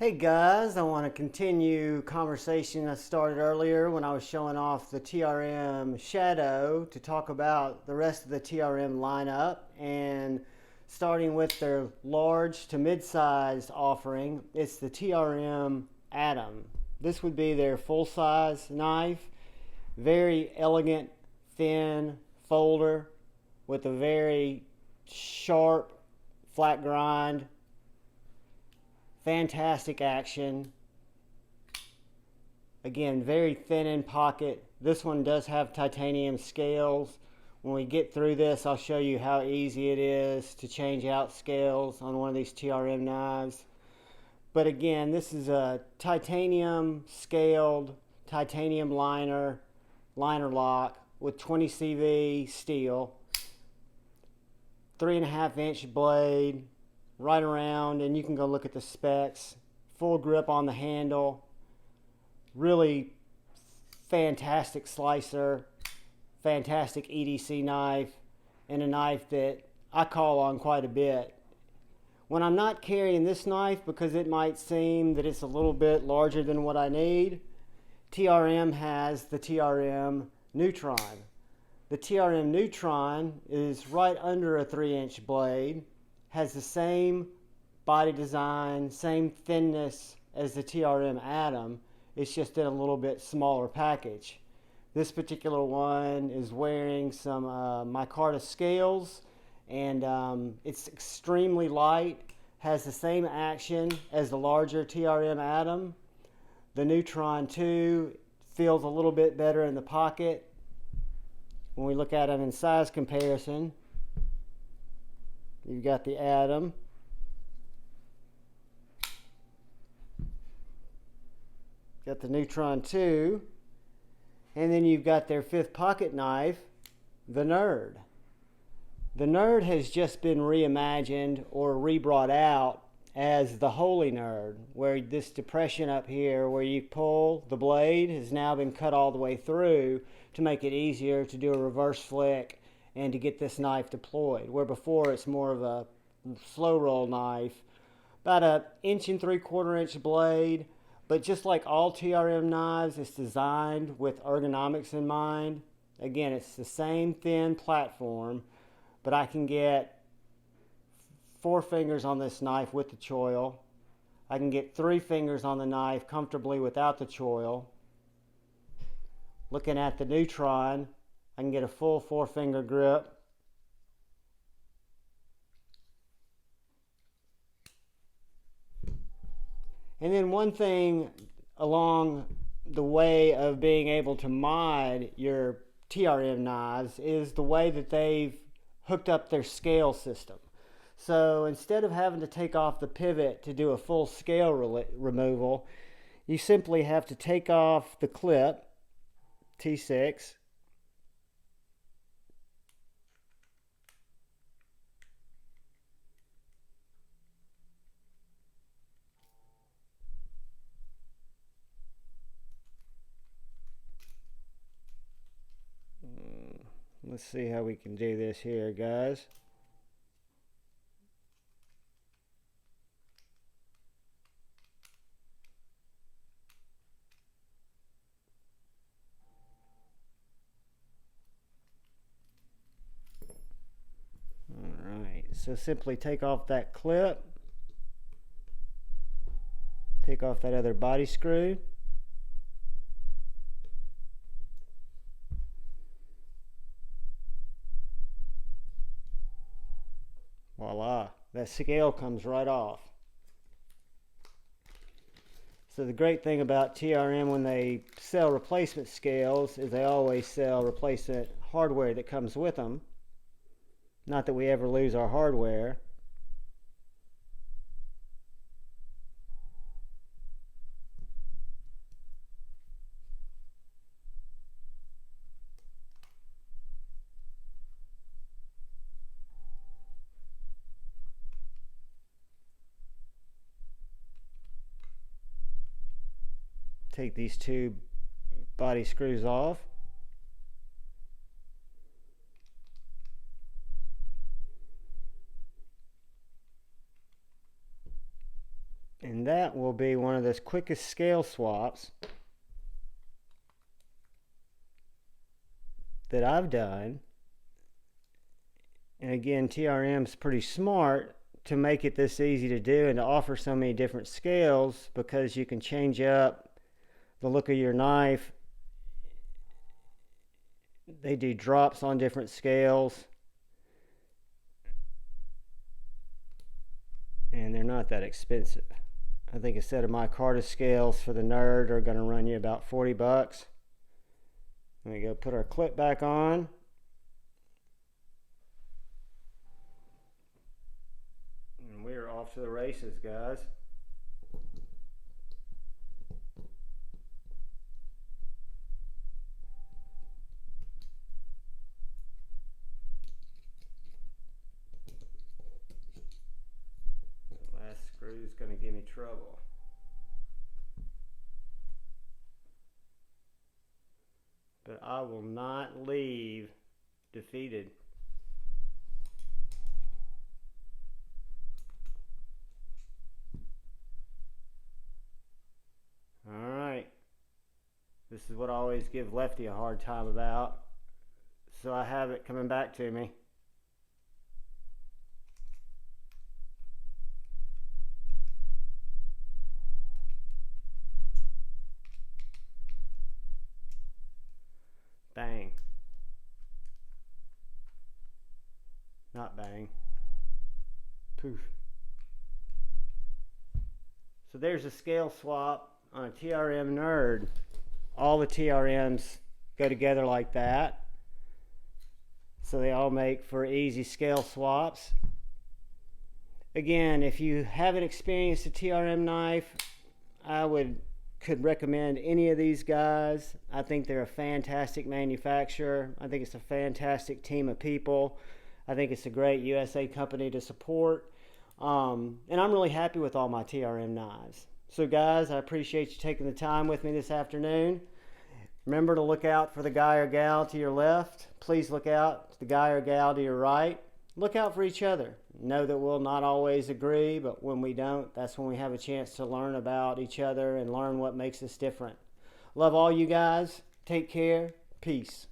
Hey guys, I want to continue conversation I started earlier when I was showing off the TRM Shadow to talk about the rest of the TRM lineup, and starting with their large to mid-sized offering, it's the TRM Atom. This would be their full-size knife, very elegant thin folder with a very sharp flat grind. Fantastic action. Again, very thin in pocket. This one does have titanium scales. When we get through this, I'll show you how easy it is to change out scales on one of these TRM knives. But again, this is a titanium scaled, titanium liner lock with 20 CV steel. 3.5 inch blade, right around, and you can go look at the specs. Full grip on the handle, really fantastic slicer, fantastic EDC knife, and a knife that I call on quite a bit. When I'm not carrying this knife, because it might seem that it's a little bit larger than what I need, TRM has the TRM Neutron. The TRM Neutron is right under a 3-inch blade, has the same body design, same thinness as the TRM Atom. It's just in a little bit smaller package. This particular one is wearing some micarta scales, and it's extremely light, has the same action as the larger TRM Atom. The Neutron 2 feels a little bit better in the pocket. When we look at them in size comparison, you've got the Atom, got the Neutron 2, and then you've got their fifth pocket knife, the Nerd. The Nerd has just been reimagined or re-brought out as the Holy Nerd, where this depression up here where you pull the blade has now been cut all the way through to make it easier to do a reverse flick and to get this knife deployed, where before it's more of a slow roll knife. About a 1.75 inch blade, but just like all TRM knives, it's designed with ergonomics in mind. Again, it's the same thin platform, but I can get 4 fingers on this knife with the choil. I can get 3 fingers on the knife comfortably without the choil. Looking at the Neutron, I can get a full 4-finger grip. And then one thing along the way of being able to mod your TRM knives is the way that they've hooked up their scale system. So instead of having to take off the pivot to do a full scale removal, you simply have to take off the clip, T6, let's see how we can do this here, guys. Alright, so simply take off that clip, take off that other body screw, voila, that scale comes right off. So the great thing about TRM when they sell replacement scales is they always sell replacement hardware that comes with them. Not that we ever lose our hardware. Take these 2 body screws off. And that will be one of the quickest scale swaps that I've done. And again, TRM's pretty smart to make it this easy to do and to offer so many different scales, because you can change up the look of your knife. They do drops on different scales, and they're not that expensive. I think a set of micarta scales for the nerd are going to run you about 40 bucks. Let me go put our clip back on. And we are off to the races, guys. The last screw is going to give me trouble. But I will not leave defeated. Alright. This is what I always give Lefty a hard time about. So I have it coming back to me. Bang. Not bang. Poof. So there's a scale swap on a TRM nerd. All the TRMs go together like that. So they all make for easy scale swaps. Again, if you haven't experienced a TRM knife, I could recommend any of these guys. I think they're a fantastic manufacturer. I think it's a fantastic team of people. I think it's a great USA company to support. And I'm really happy with all my TRM knives. So guys, I appreciate you taking the time with me this afternoon. Remember to look out for the guy or gal to your left. Please look out to the guy or gal to your right. Look out for each other. Know that we'll not always agree, but when we don't, that's when we have a chance to learn about each other and learn what makes us different. Love all you guys. Take care. Peace.